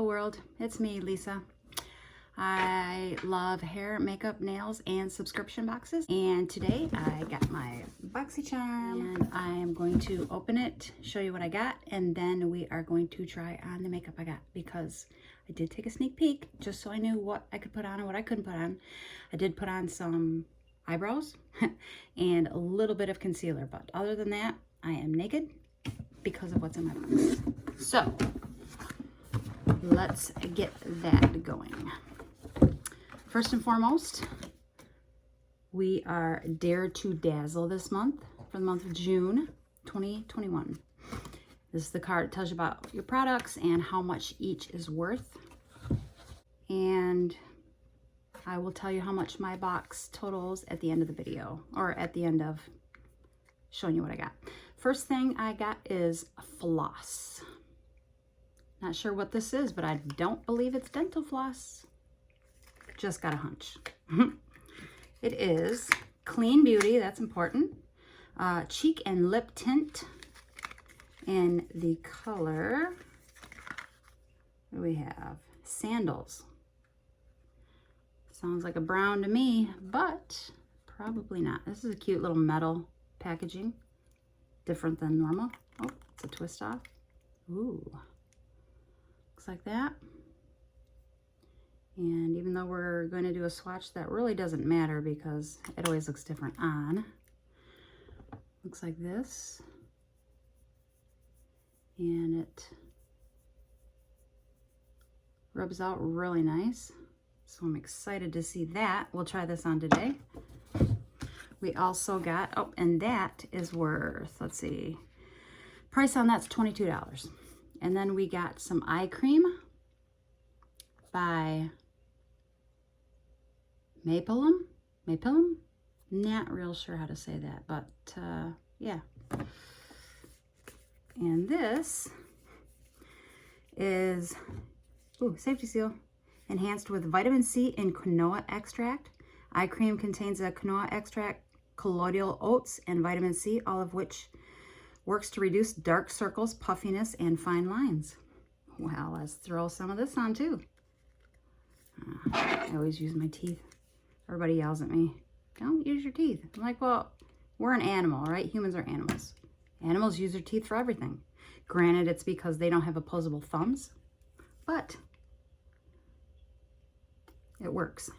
world, it's me, Lisa. I love hair, makeup, nails, and subscription boxes. And today I got my Boxycharm and I am going to open it, show you what I got, and then we are going to try on the makeup I got because I did take a sneak peek just so I knew what I could put on and what I couldn't put on. I did put on some eyebrows and a little bit of concealer, but other than that, I am naked because of what's in my box. So let's get that going. First and foremost, we are Dare to Dazzle this month for the month of June 2021. This is the card that tells you about your products and how much each is worth. And I will tell you how much my box totals at the end of the video, or at the end of showing you what I got. First thing I got is Floss. Not sure what this is, but I don't believe it's dental floss. Just got a hunch. It is Clean Beauty, that's important. Cheek and lip tint in the color, what do we have? Sandals. Sounds like a brown to me, but probably not. This is a cute little metal packaging. Different than normal. Oh, it's a twist off. Ooh. Looks like that. And even though we're going to do a swatch, that really doesn't matter because it always looks different on. Looks like this. And it rubs out really nice. So I'm excited to see that. We'll try this on today. We also got, oh, and that is worth, let's see, price on that's $22. And then we got some eye cream by Mapillum? Not real sure how to say that, but yeah. And this is, ooh, safety seal, enhanced with vitamin C and quinoa extract. Eye cream contains a quinoa extract, colloidal oats, and vitamin C, all of which works to reduce dark circles, puffiness, and fine lines. Well, let's throw some of this on too. I always use my teeth. Everybody yells at me, don't use your teeth. I'm like, well, we're an animal, right? Humans are animals. Animals use their teeth for everything. Granted, it's because they don't have opposable thumbs, but it works.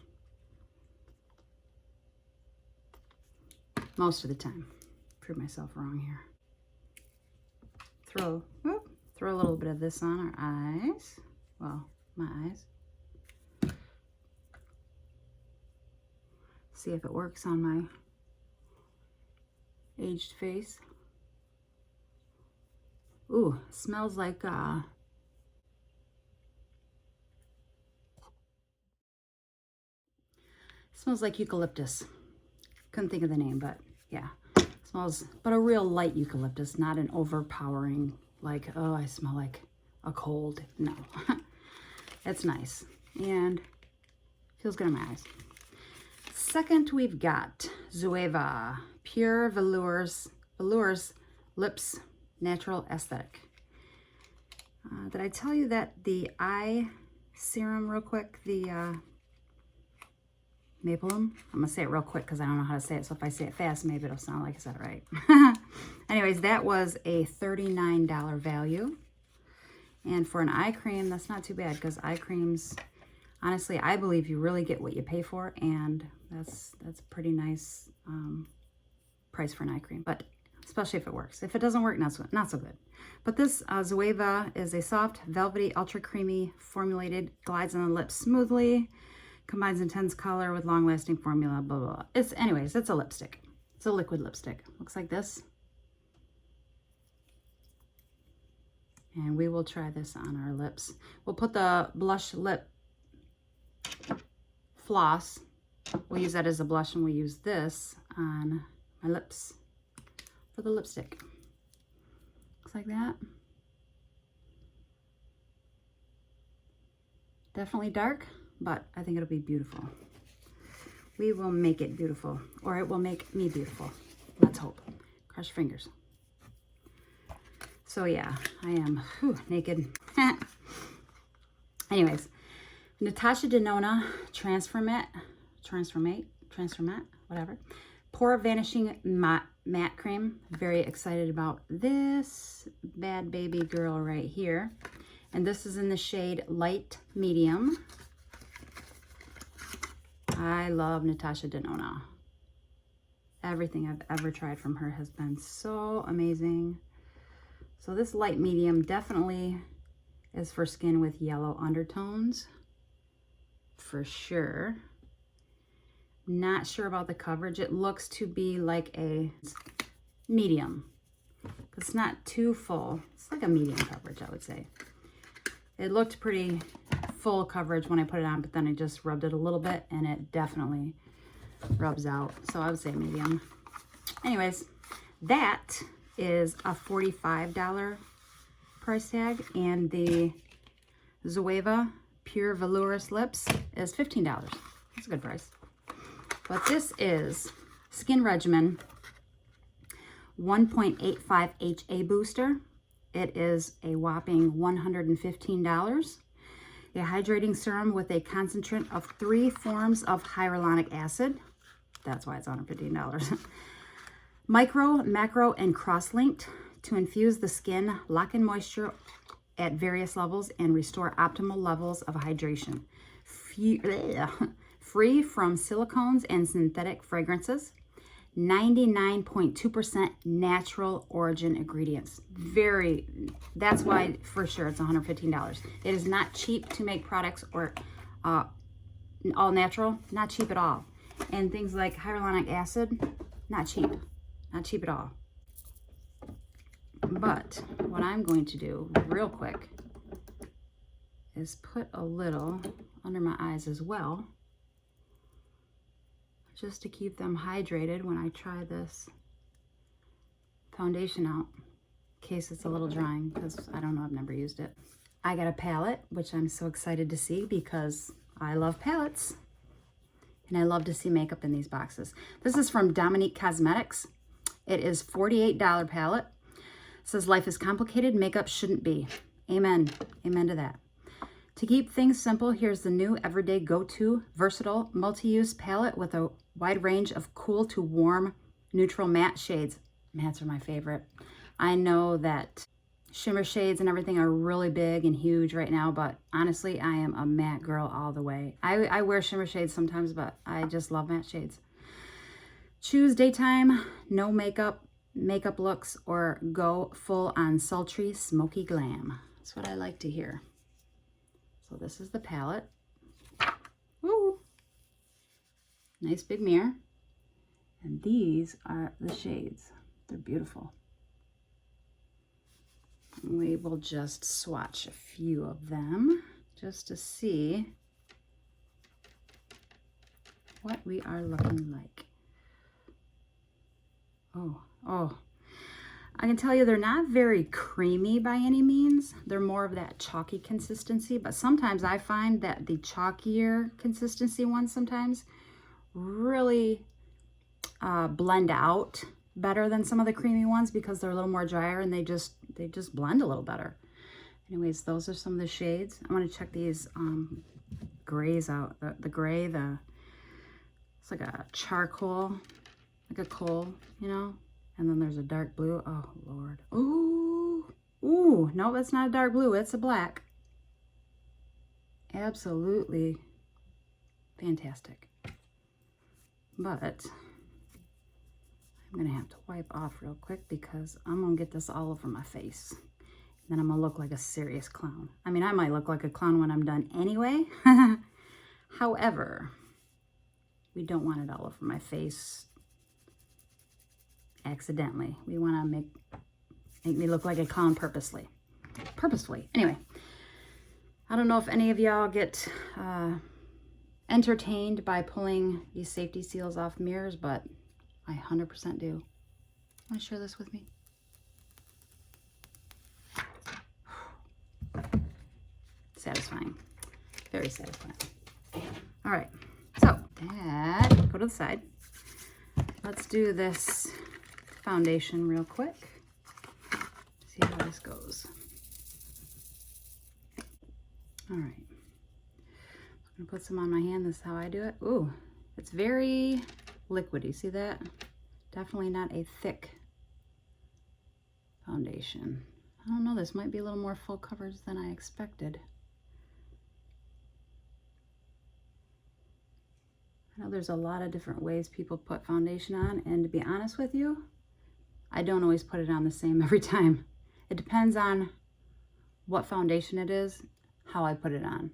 Most of the time. Prove myself wrong here. Throw a little bit of this on our eyes. Well, my eyes. See if it works on my aged face. Ooh, smells like smells like eucalyptus. Couldn't think of the name, but yeah. Smells, but a real light eucalyptus, not an overpowering, like, oh, I smell like a cold. No. It's nice and feels good on my eyes. Second, we've got Zoeva Pure Velours Lips Natural Aesthetic. Did I tell you that the eye serum real quick, the Mapillum? I'm gonna say it real quick because I don't know how to say it, so if I say it fast, maybe it'll sound like I said it right. Anyways, that was a $39 value. And for an eye cream, that's not too bad because eye creams, honestly, I believe you really get what you pay for, and that's a pretty nice price for an eye cream, but especially if it works. If it doesn't work, not so good. But this Zoeva is a soft, velvety, ultra creamy formulated, glides on the lips smoothly, combines intense color with long-lasting formula, blah, blah, blah. Anyways, it's a lipstick. It's a liquid lipstick. Looks like this. And we will try this on our lips. We'll put the blush lip floss. We'll use that as a blush, and we'll use this on my lips for the lipstick. Looks like that. Definitely dark, but I think it'll be beautiful. We will make it beautiful, or it will make me beautiful. Let's hope. Cross your fingers. So yeah, I am naked. Anyways, Natasha Denona Transformate, whatever. Pore Vanishing Matte Cream. Very excited about this bad baby girl right here. And this is in the shade Light Medium. I love Natasha Denona. Everything I've ever tried from her has been so amazing. So this Light Medium definitely is for skin with yellow undertones, for sure. Not sure about the coverage. It looks to be like a medium. It's not too full. It's like a medium coverage, I would say. It looked pretty full coverage when I put it on, but then I just rubbed it a little bit and it definitely rubs out. So I would say medium. Anyways, that is a $45 price tag, and the Zoeva Pure Velourous Lips is $15. That's a good price. But this is Skin Regimen 1.85 HA Booster. It is a whopping $115. A hydrating serum with a concentrate of 3 forms of hyaluronic acid. That's why it's $115. Micro, macro, and cross-linked to infuse the skin, lock in moisture at various levels, and restore optimal levels of hydration. Free from silicones and synthetic fragrances. 99.2% natural origin ingredients. That's why for sure it's $115. It is not cheap to make products or all natural, not cheap at all. And things like hyaluronic acid, not cheap at all. But what I'm going to do real quick is put a little under my eyes as well, just to keep them hydrated when I try this foundation out, in case it's a little drying, because I don't know, I've never used it. I got a palette, which I'm so excited to see because I love palettes and I love to see makeup in these boxes. This is from Dominique Cosmetics. It is $48 palette. It says, life is complicated, makeup shouldn't be. Amen. Amen to that. To keep things simple, here's the new everyday go-to versatile multi-use palette with a wide range of cool to warm neutral matte shades. Mattes are my favorite. I know that shimmer shades and everything are really big and huge right now, but honestly, I am a matte girl all the way. I wear shimmer shades sometimes, but I just love matte shades. Choose daytime, no makeup looks, or go full on sultry, smoky glam. That's what I like to hear. So this is the palette. Woo! Nice big mirror. And these are the shades. They're beautiful. We will just swatch a few of them just to see what we are looking like. Oh. I can tell you they're not very creamy by any means. They're more of that chalky consistency, but sometimes I find that the chalkier consistency ones sometimes really blend out better than some of the creamy ones because they're a little more drier and they just blend a little better. Anyways, those are some of the shades. I want to check these grays out. The gray, it's like a charcoal, like a coal, you know? And then there's a dark blue. Oh, Lord. Ooh, no, it's not a dark blue. It's a black. Absolutely fantastic. But I'm going to have to wipe off real quick because I'm going to get this all over my face. Then I'm going to look like a serious clown. I mean, I might look like a clown when I'm done anyway. However, we don't want it all over my face accidentally. We want to make me look like a clown purposefully. Anyway, I don't know if any of y'all get entertained by pulling these safety seals off mirrors, but I 100% do. Want to share this with me? Satisfying. Very satisfying. All right. So that, go to the side. Let's do this foundation real quick. See how this goes. All right. I'm gonna put some on my hand. This is how I do it. Ooh, it's very liquidy. See that? Definitely not a thick foundation. I don't know, this might be a little more full coverage than I expected. I know there's a lot of different ways people put foundation on, and to be honest with you, I don't always put it on the same every time. It depends on what foundation it is, how I put it on.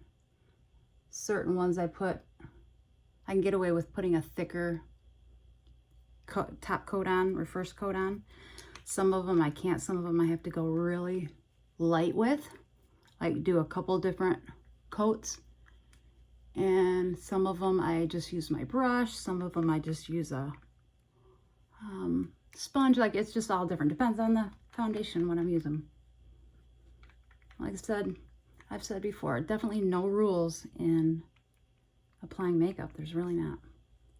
Certain ones I can get away with putting a thicker top coat on or first coat on. Some of them I can't. Some of them I have to go really light with, like do a couple different coats. And some of them I just use my brush. Some of them I just use a sponge. Like, it's just all different. Depends on the foundation when I'm using. Like I said, I've said before, definitely no rules in applying makeup. There's really not.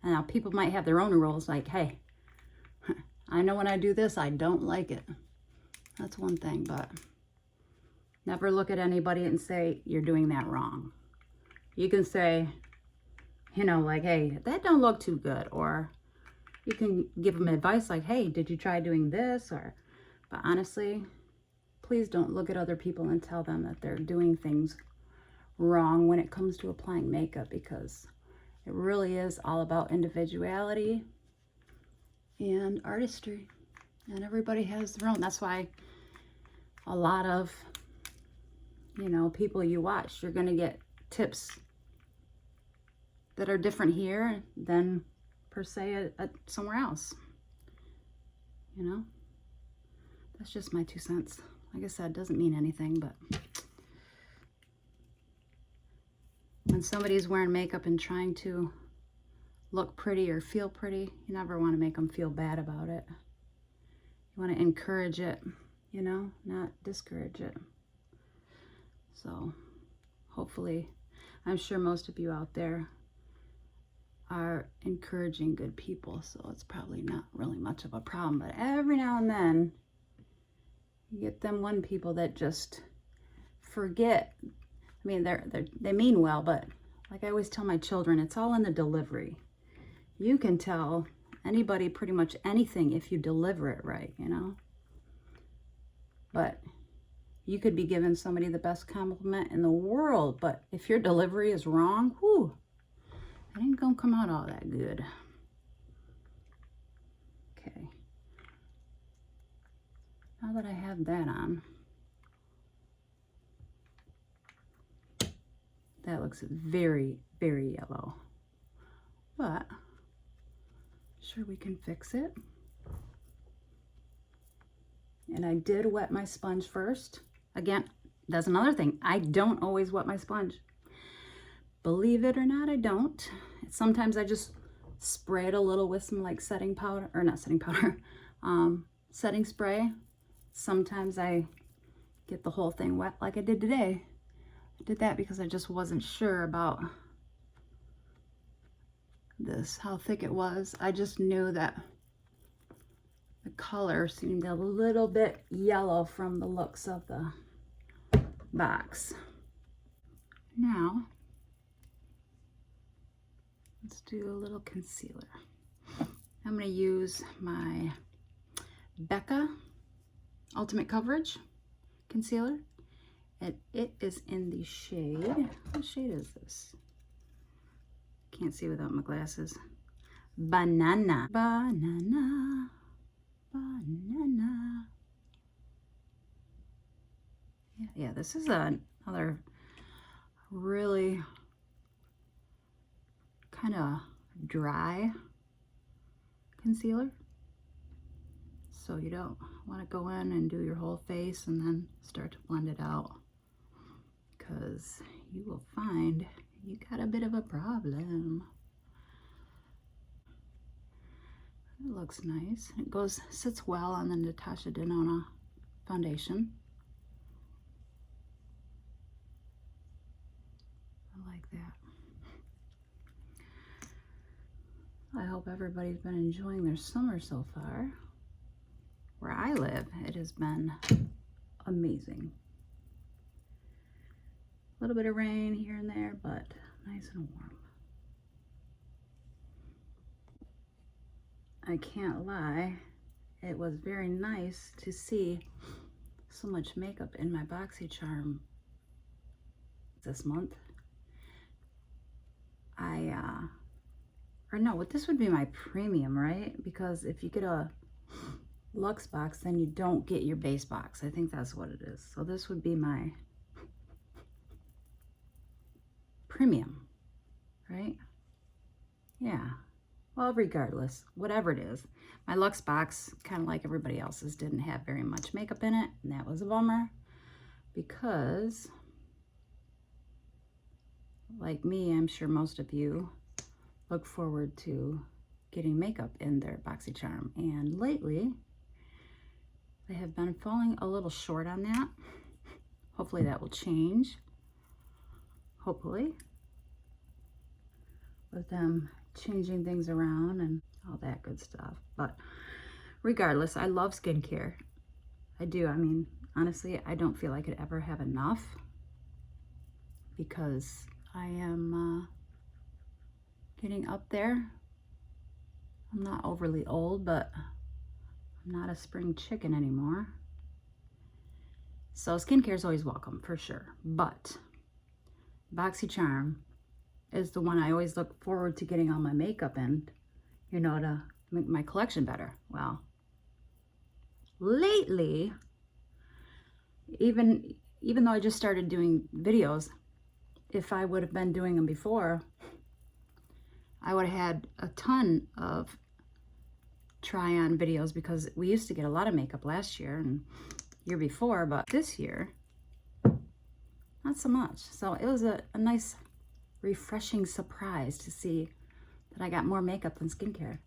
And now people might have their own rules, like, hey, I know when I do this, I don't like it. That's one thing, but never look at anybody and say, you're doing that wrong. You can say, you know, like, hey, that don't look too good. Or you can give them advice like, hey, did you try doing this? But honestly, please don't look at other people and tell them that they're doing things wrong when it comes to applying makeup, because it really is all about individuality and artistry, and everybody has their own. That's why a lot of, you know, people you watch, you're going to get tips that are different here than per se somewhere else. You know, that's just my 2 cents. Like I said, doesn't mean anything, but when somebody's wearing makeup and trying to look pretty or feel pretty, you never want to make them feel bad about it. You want to encourage it, you know, not discourage it. So hopefully, I'm sure most of you out there are encouraging good people, so it's probably not really much of a problem. But every now and then you get them one people that just forget. I mean, they mean well, but like I always tell my children, it's all in the delivery. You can tell anybody pretty much anything if you deliver it right, you know. But you could be giving somebody the best compliment in the world, but if your delivery is wrong, whew, it ain't gonna come out all that good. Okay. Now that I have that on, that looks very, very yellow, but sure we can fix it. And I did wet my sponge first. Again, that's another thing. I don't always wet my sponge. Believe it or not, I don't. Sometimes I just spray it a little with some like setting powder, or not setting powder, setting spray. Sometimes I get the whole thing wet like I did today. I did that because I just wasn't sure about this, how thick it was. I just knew that the color seemed a little bit yellow from the looks of the box. Now, let's do a little concealer. I'm going to use my Becca Ultimate Coverage Concealer. And it is in the shade, what shade is this? Can't see without my glasses. Banana. Banana. Banana. Yeah, this is another really kind of dry concealer. So you don't want to go in and do your whole face and then start to blend it out, because you will find you got a bit of a problem. It looks nice. It sits well on the Natasha Denona foundation. I like that. I hope everybody's been enjoying their summer so far. Where I live, it has been amazing. A little bit of rain here and there, but Nice and warm. I can't lie, it was very nice to see so much makeup in my Boxycharm this month. Or no, this would be my premium, right? Because if you get a Luxe box, then you don't get your base box. I think that's what it is. So this would be my premium, right? Yeah. Well, regardless, whatever it is, my Luxe box, kind of like everybody else's, didn't have very much makeup in it, and that was a bummer because, like me, I'm sure most of you look forward to getting makeup in their Boxycharm, and lately they have been falling a little short on that. Hopefully that will change. Hopefully, with them changing things around and all that good stuff. But regardless, I love skincare. I do. I mean, honestly, I don't feel I could ever have enough because I am getting up there. I'm not overly old, but I'm not a spring chicken anymore. So skincare is always welcome for sure. But Boxycharm is the one I always look forward to getting all my makeup in, you know, to make my collection better. Well, lately, even though I just started doing videos, if I would have been doing them before, I would have had a ton of try-on videos because we used to get a lot of makeup last year and year before, but this year, not so much. So it was a nice, refreshing surprise to see that I got more makeup than skincare.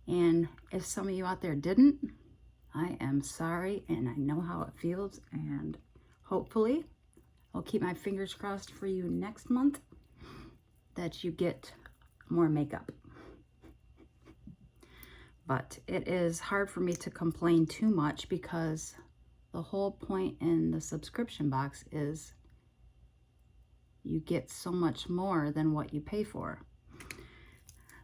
And if some of you out there didn't, I am sorry, and I know how it feels, and hopefully I'll keep my fingers crossed for you next month that you get more makeup. But it is hard for me to complain too much because the whole point in the subscription box is you get so much more than what you pay for.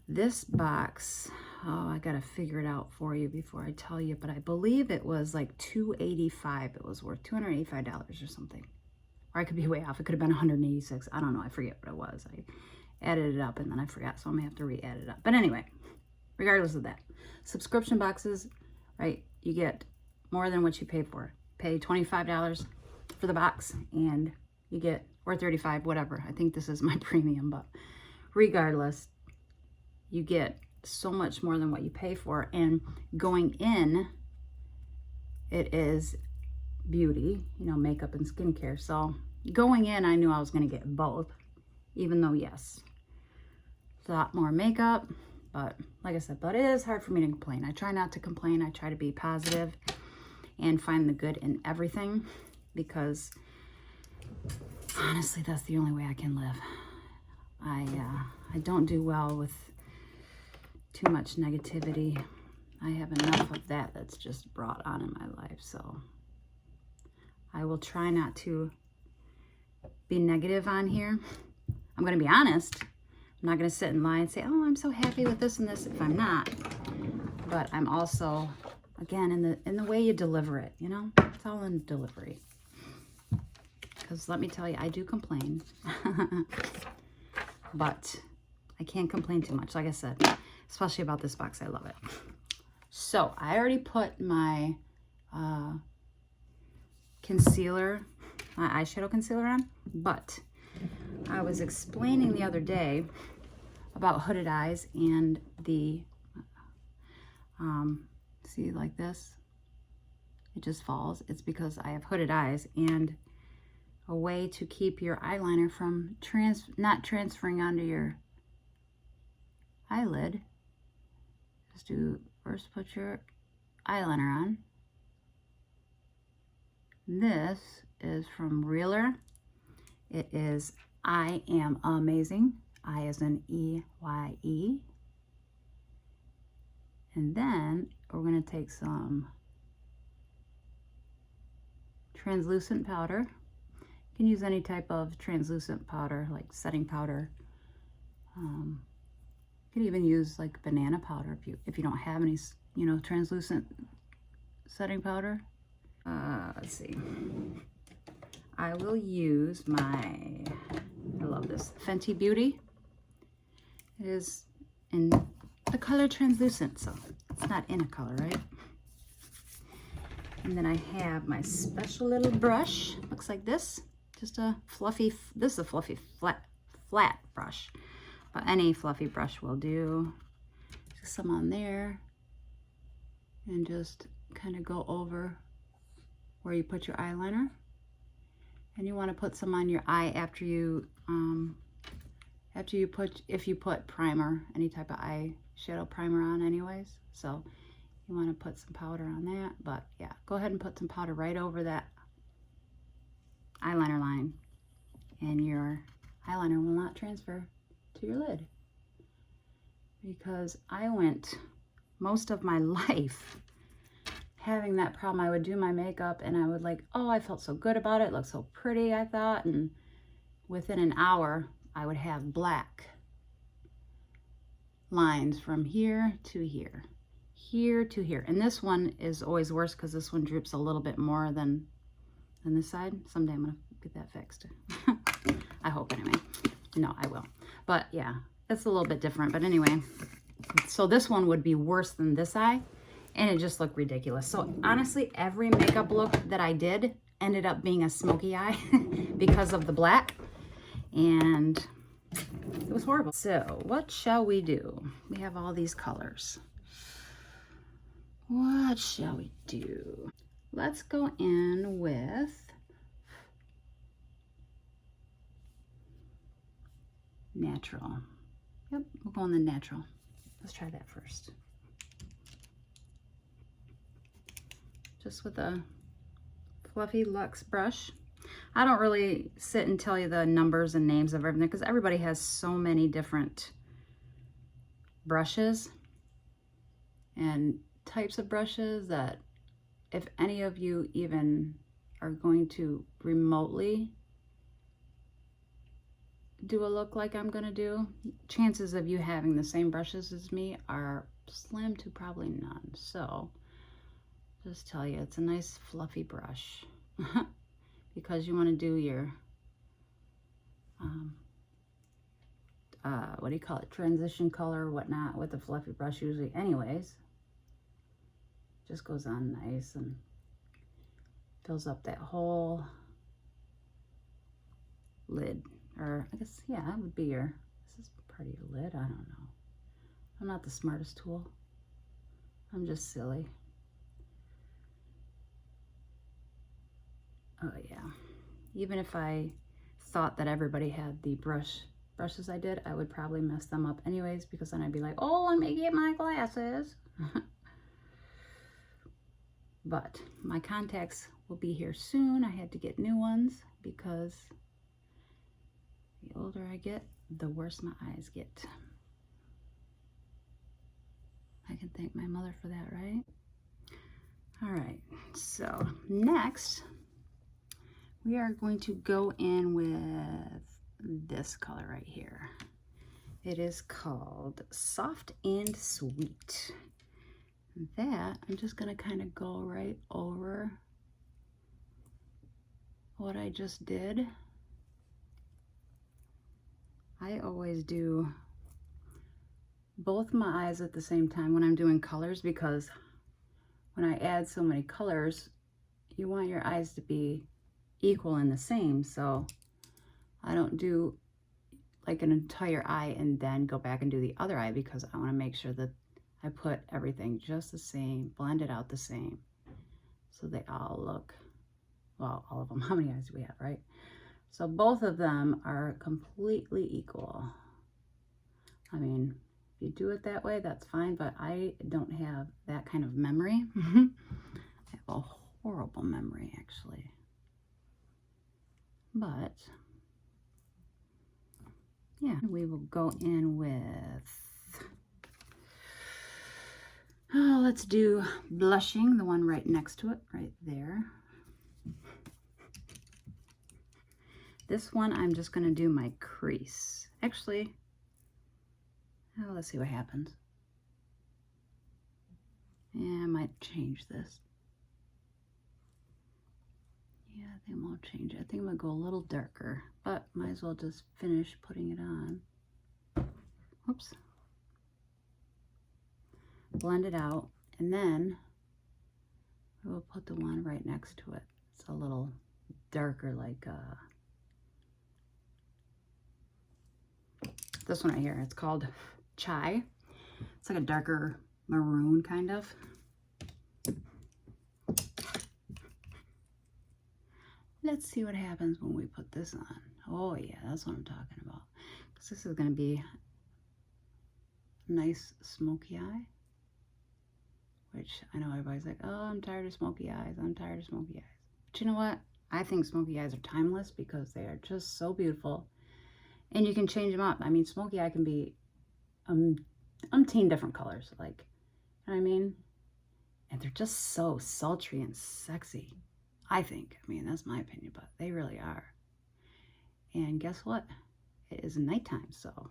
This box, oh, I gotta figure it out for you before I tell you, but I believe it was like $285. It was worth $285 or something. Or I could be way off. It could have been $186. I don't know. I forget what it was. I added it up and then I forgot, so I'm gonna have to re-add it up. But anyway, regardless of that, subscription boxes, right? You get more than what you pay for. Pay $25 for the box and you get, or $35, whatever. I think this is my premium, but regardless, you get so much more than what you pay for. And going in, it is beauty, you know, makeup and skincare. So going in, I knew I was going to get both, even though, yes, it's a lot more makeup. But like I said, but it is hard for me to complain. I try not to complain. I try to be positive and find the good in everything because honestly, that's the only way I can live. I don't do well with too much negativity. I have enough of that that's just brought on in my life. So I will try not to be negative on here. I'm going to be honest. I'm not going to sit and lie and say, oh, I'm so happy with this and this if I'm not. But I'm also, again, in the way you deliver it, you know? It's all in delivery. Because let me tell you, I do complain. But I can't complain too much. Like I said, especially about this box. I love it. So I already put my concealer, my eyeshadow concealer on. But I was explaining the other day about hooded eyes and the, see, like this, it just falls. It's because I have hooded eyes, and a way to keep your eyeliner from not transferring onto your eyelid is to first put your eyeliner on. This is from Reeler. It is I Am Amazing. I as in E-Y-E. And then we're going to take some translucent powder. You can use any type of translucent powder, like setting powder, You could even use like banana powder if you don't have any, you know, translucent setting powder. Let's see. I will use I love this Fenty Beauty. It is in the color translucent, so it's not in a color, right? And then I have my special little brush. Looks like this. Just a fluffy, this is a fluffy flat brush. But any fluffy brush will do. Just some on there. And just kind of go over where you put your eyeliner. And you want to put some on your eye after you put, if you put primer, any type of eyeshadow primer on anyways. So you want to put some powder on that. But yeah, go ahead and put some powder right over that eyeliner line. And your eyeliner will not transfer to your lid. Because I went most of my life having that problem. I would do my makeup and I would like, oh, I felt so good about it. It looked so pretty, I thought. And within an hour, I would have black lines from here to here, here to here. And this one is always worse because this one droops a little bit more than this side. Someday I'm gonna get that fixed. I hope anyway. No, I will. But yeah, it's a little bit different. But anyway, so this one would be worse than this eye. And it just looked ridiculous. So honestly, every makeup look that I did ended up being a smoky eye because of the black. And it was horrible. So what shall we do? We have all these colors. What shall we do? Let's go in with natural. Yep, we'll go on the natural. Let's try that first. Just with a fluffy luxe brush. I don't really sit and tell you the numbers and names of everything because everybody has so many different brushes and types of brushes that if any of you even are going to remotely do a look like I'm gonna do, chances of you having the same brushes as me are slim to probably none. So just tell you, it's a nice fluffy brush because you want to do your what do you call it, transition color or whatnot with a fluffy brush usually anyways. Just goes on nice and fills up that whole lid. Or I guess, yeah, that would be your, this is part of your lid, I don't know. I'm not the smartest tool. I'm just silly. Oh yeah, even if I thought that everybody had the brushes I did, I would probably mess them up anyways because then I'd be like, oh, let me get my glasses. But my contacts will be here soon. I had to get new ones because the older I get, the worse my eyes get. I can thank my mother for that, right? All right, so next we are going to go in with this color right here. It is called Soft and Sweet. That I'm just gonna kind of go right over what I just did. I always do both my eyes at the same time when I'm doing colors because when I add so many colors, you want your eyes to be equal and the same. So I don't do like an entire eye and then go back and do the other eye because I want to make sure that I put everything just the same, blend it out the same, so they all look, well, all of them. How many eyes do we have, right? So both of them are completely equal. I mean, if you do it that way, that's fine, but I don't have that kind of memory. I have a horrible memory, actually. But, yeah, we will go in with, oh, let's do blushing, the one right next to it, right there. This one, I'm just going to do my crease. Actually, Now let's see what happens. Yeah, I might change this. Yeah, I think I'm gonna change it. I think I'm gonna go a little darker, but might as well just finish putting it on. Whoops. Blend it out, and then we'll put the one right next to it. It's a little darker, like this one right here. It's called Chai. It's like a darker maroon kind of. Let's see what happens when we put this on. Oh yeah, that's what I'm talking about. Because this is going to be a nice smoky eye. Which I know everybody's like, oh, I'm tired of smoky eyes. I'm tired of smoky eyes. But you know what? I think smoky eyes are timeless because they are just so beautiful. And you can change them up. I mean, smoky eye can be umpteen different colors. Like, you know what I mean? And they're just so sultry and sexy. I think. I mean, that's my opinion, but they really are. And guess what? It is nighttime, so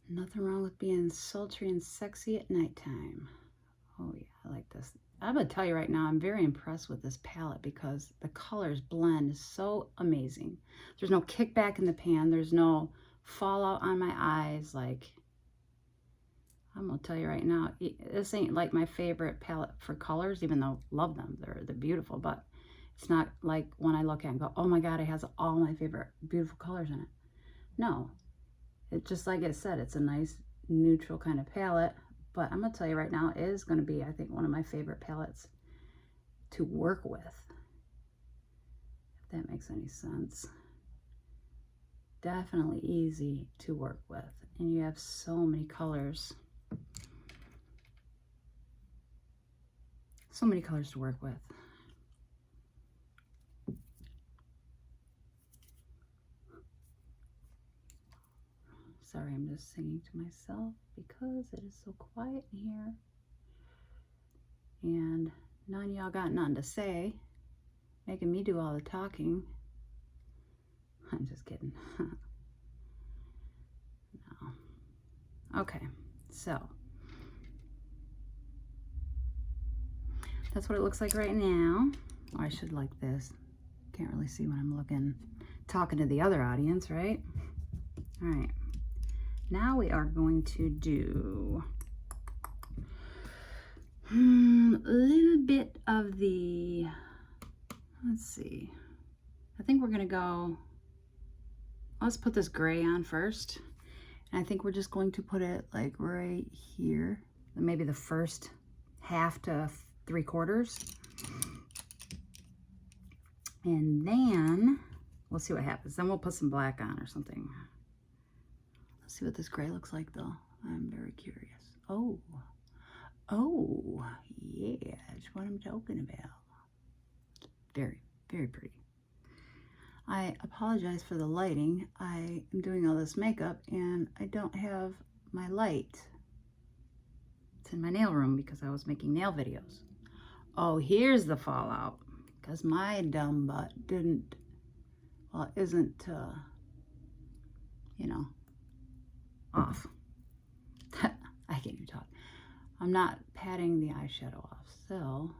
nothing wrong with being sultry and sexy at nighttime. Oh yeah, I like this. I'm gonna tell you right now, I'm very impressed with this palette because the colors blend so amazing. There's no kickback in the pan. There's no fallout on my eyes. Like, I'm gonna tell you right now, this ain't like my favorite palette for colors, even though I love them. They're beautiful, but it's not like when I look at it and go, oh my God, it has all my favorite beautiful colors in it. No, it's just like it said, it's a nice neutral kind of palette, but I'm gonna tell you right now, it is gonna be, I think, one of my favorite palettes to work with, if that makes any sense. Definitely easy to work with, and you have so many colors. So many colors to work with. Sorry, I'm just singing to myself because it is so quiet in here. And none of y'all got nothing to say, making me do all the talking. I'm just kidding. No. Okay, so that's what it looks like right now. Oh, I should like this. Can't really see when I'm looking, talking to the other audience, right? All right. Now we are going to do a little bit of the, let's see. I think we're gonna go, let's put this gray on first. And I think we're just going to put it like right here, maybe the first half to 3/4. And then we'll see what happens. Then we'll put some black on or something. Let's see what this gray looks like though. I'm very curious. Oh, yeah, that's what I'm talking about. Very, very pretty. I apologize for the lighting. I am doing all this makeup and I don't have my light. It's in my nail room because I was making nail videos. Oh, here's the fallout. Because my dumb butt didn't, well, isn't, you know, off. I can't even talk. I'm not patting the eyeshadow off, so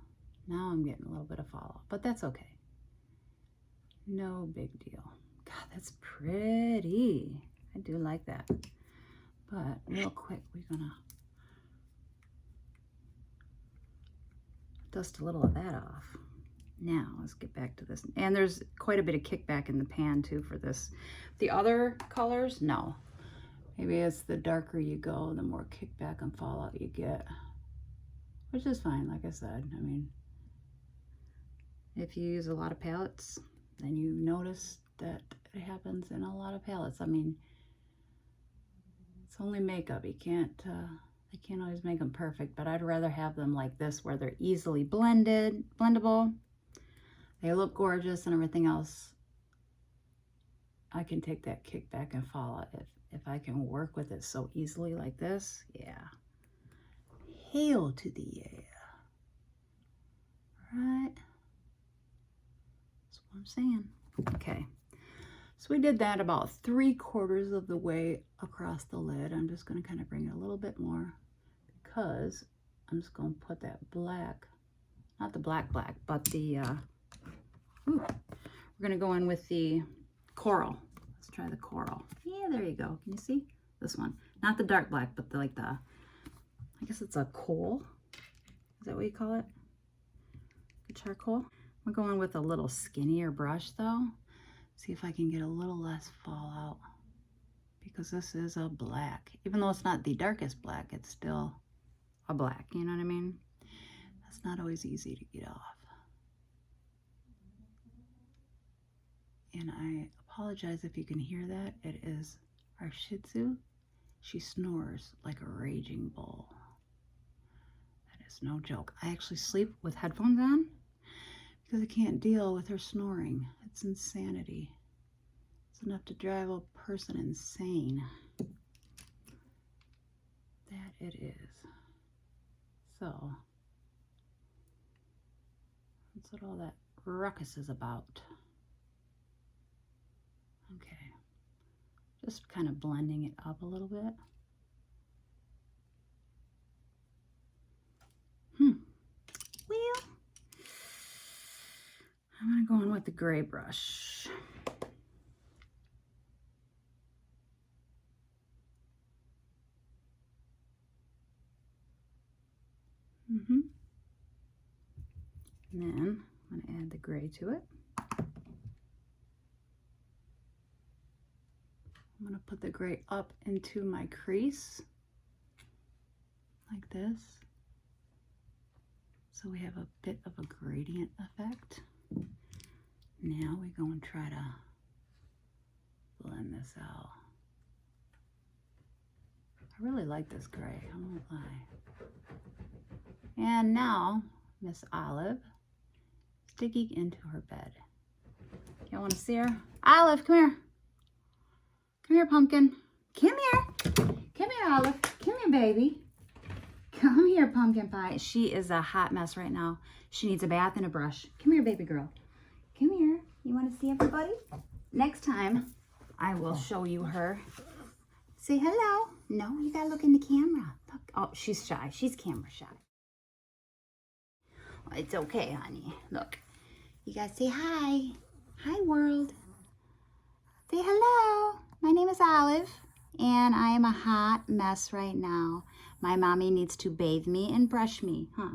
now I'm getting a little bit of fallout, but that's okay. No big deal. God, that's pretty. I do like that. But real quick, we're gonna dust a little of that off. Now, let's get back to this. And there's quite a bit of kickback in the pan too for this. The other colors, no. Maybe it's the darker you go, the more kickback and fallout you get. Which is fine, like I said. I mean, if you use a lot of palettes, then you notice that it happens in a lot of palettes. I mean, it's only makeup. You can't, I can't always make them perfect, but I'd rather have them like this where they're easily blendable. They look gorgeous and everything else. I can take that kickback and fallout if I can work with it so easily like this. Yeah. Hail to the yeah. Right? That's what I'm saying. Okay. So we did that about 3/4 of the way across the lid. I'm just going to kind of bring it a little bit more because I'm just going to put that black, not the black, but the, we're going to go in with the coral. Let's try the coral. Yeah, there you go. Can you see? This one. Not the dark black, but like the, I guess it's a coal. Is that what you call it? The charcoal. We're going with a little skinnier brush though. See if I can get a little less fallout, because this is a black. Even though it's not the darkest black, it's still a black, you know what I mean? That's not always easy to get off. And I apologize if you can hear that. It is our Shih Tzu. She snores like a raging bull. That is no joke. I actually sleep with headphones on because I can't deal with her snoring. It's insanity. It's enough to drive a person insane. That it is. So, that's what all that ruckus is about. Okay. Just kind of blending it up a little bit. Well, I'm going to go in with the gray brush. And then I'm going to add the gray to it. I'm going to put the gray up into my crease like this. So we have a bit of a gradient effect. Now we go and try to blend this out. I really like this gray, I won't lie. And now Miss Olive is digging into her bed. Y'all want to see her? Olive, come here. Come here, pumpkin. Come here. Come here, Olive. Come here, baby. Come here, pumpkin pie. She is a hot mess right now. She needs a bath and a brush. Come here, baby girl. Come here. You want to see everybody? Next time, I will show you her. Say hello. No, you gotta look in the camera. Look. Oh, she's shy. She's camera shy. Well, it's okay, honey. Look. You gotta say hi. Hi, world. Say hello. My name is Olive, and I am a hot mess right now. My mommy needs to bathe me and brush me, huh?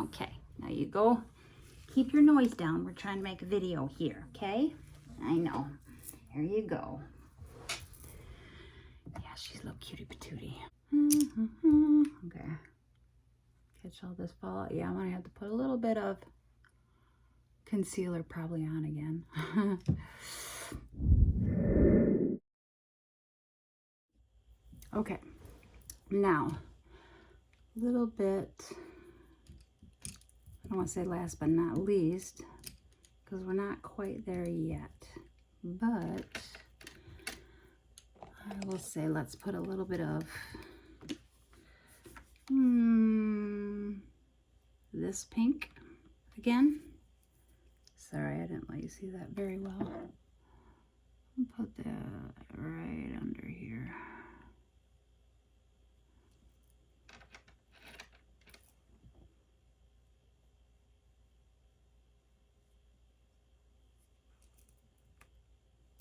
Okay, now you go. Keep your noise down. We're trying to make a video here, okay? I know. Here you go. Yeah, she's a little cutie patootie. Okay. Catch all this fallout. Yeah, I'm gonna have to put a little bit of concealer probably on again. Okay, now a little bit, I don't want to say last but not least, because we're not quite there yet, but I will say let's put a little bit of this pink again. Sorry, I didn't let you see that very well. I'll put that right under here.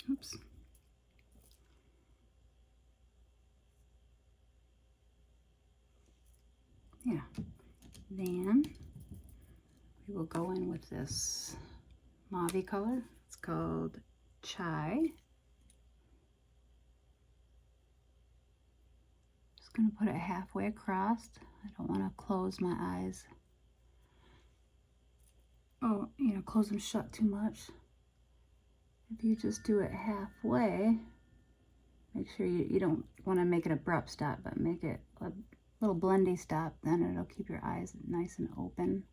Oops. Yeah. Then we will go in with this mauve color. It's called Chai. Just going to put it halfway across. I don't want to close my eyes. Oh, you know, close them shut too much. If you just do it halfway, make sure you don't want to make it abrupt stop, but make it a little blendy stop, then it'll keep your eyes nice and open.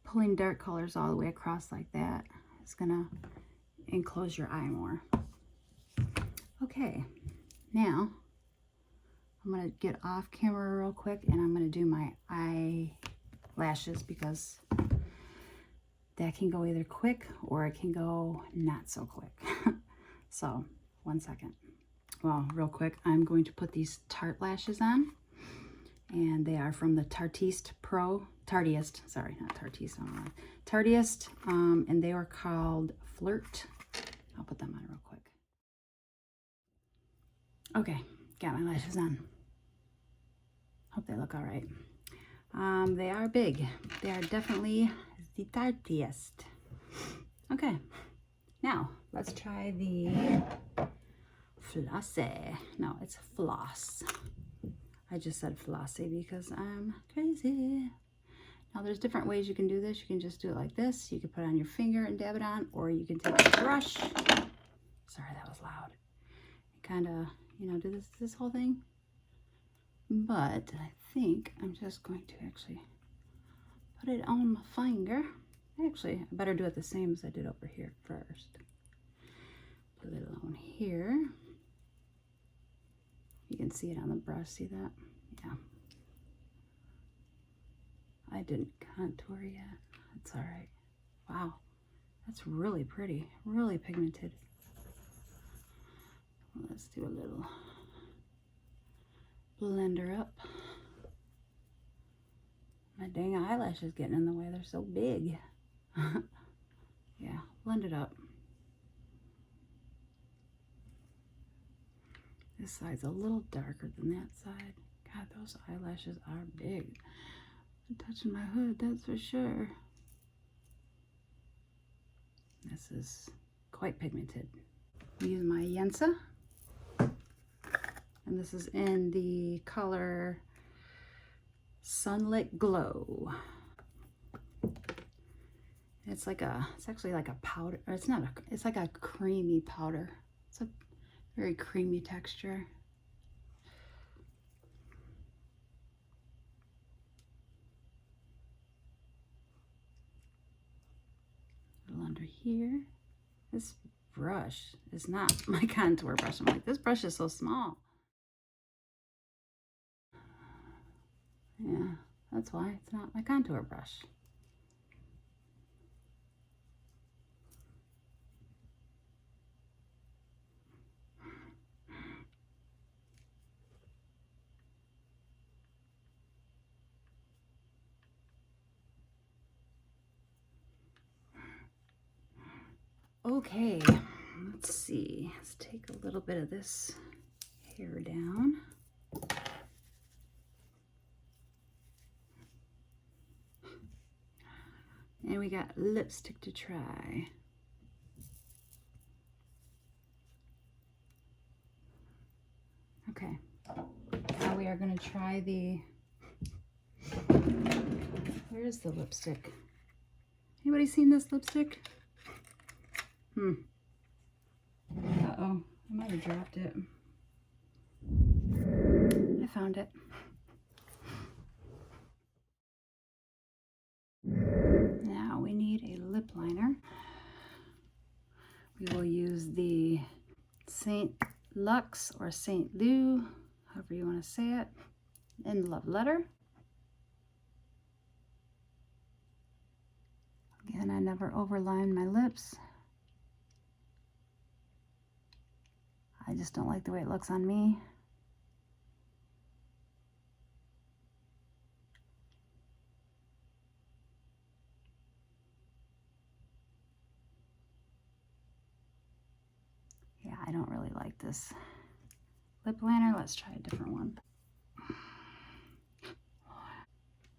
Pulling dark colors all the way across like that is gonna enclose your eye more. Okay, now I'm gonna get off camera real quick and I'm gonna do my eyelashes because that can go either quick or it can go not so quick. So, 1 second. Well, real quick, I'm going to put these Tarte lashes on. And they are from the Tarteist, sorry, not Tarteist, Tarteist, and they are called Flirt. I'll put them on real quick. Okay, got my lashes on. Hope they look all right. They are big. They are definitely the Tarteist. Okay, now let's try the Flossy. No, it's Floss. I just said Flossy because I'm crazy. Now there's different ways you can do this. You can just do it like this. You can put it on your finger and dab it on, or you can take a brush. Sorry, that was loud. Kind of, you know, do this whole thing. But I think I'm just going to actually put it on my finger. Actually, I better do it the same as I did over here first. Put it on here. You can see it on the brush, see that? Yeah. I didn't contour yet. That's all right. Wow, that's really pretty, really pigmented. Let's do a little blender up. My dang eyelash is getting in the way. They're so big. Yeah, blend it up. This side's a little darker than that side. God, those eyelashes are big. I'm touching my hood, that's for sure. This is quite pigmented. I use my Yensa, and this is in the color Sunlit Glow. It's actually like a powder, or it's like a creamy powder. It's a very creamy texture. A little under here. This brush is not my contour brush. I'm like, this brush is so small. Yeah, that's why it's not my contour brush. Okay, let's see. Let's take a little bit of this hair down. And we got lipstick to try. Okay, now we are going to try the, where is the lipstick? Anybody seen this lipstick? Uh-oh, I might have dropped it. I found it. Now we need a lip liner. We will use the St. Lux or St. Lou, however you want to say it, in Love Letter. Again, I never overline my lips. I just don't like the way it looks on me. Yeah, I don't really like this lip liner. Let's try a different one.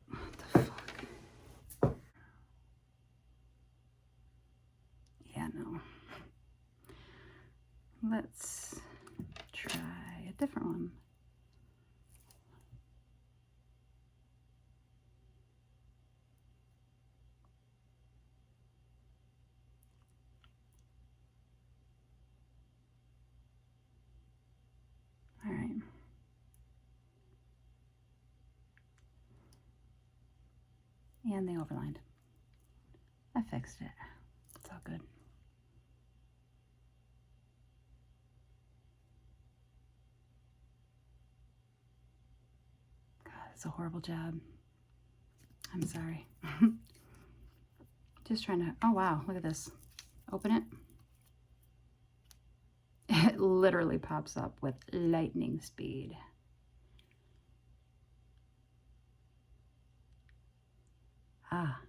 What the fuck? Yeah, no. Let's try a different one. All right. And they overlined. I fixed it. It's all good. God, it's a horrible job. I'm sorry. Just trying to, oh wow, look at this. Open it. It literally pops up with lightning speed. Ah,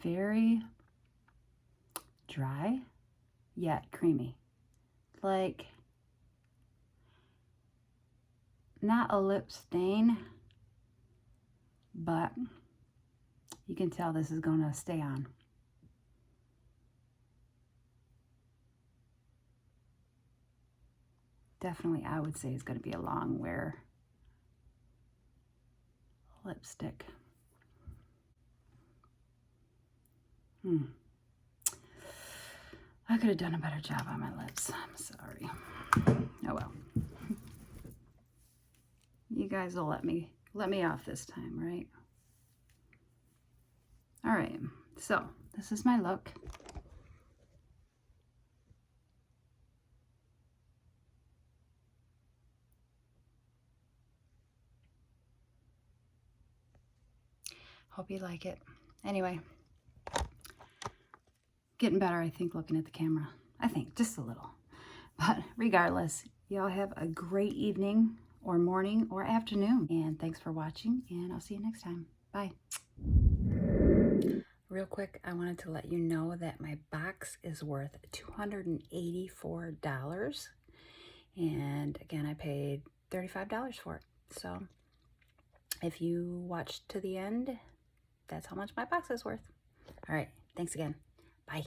very dry yet creamy. Like, not a lip stain, but you can tell this is going to stay on. Definitely, I would say it's going to be a long wear lipstick. I could have done a better job on my lips. I'm sorry. Oh well. You guys will let me off this time, right? All right. So, this is my look. Hope you like it. Anyway, getting better, I think, looking at the camera. I think, just a little. But regardless, y'all have a great evening or morning or afternoon. And thanks for watching, and I'll see you next time. Bye. Real quick, I wanted to let you know that my box is worth $284. And again, I paid $35 for it. So if you watched to the end, that's how much my box is worth. All right, thanks again. Bye.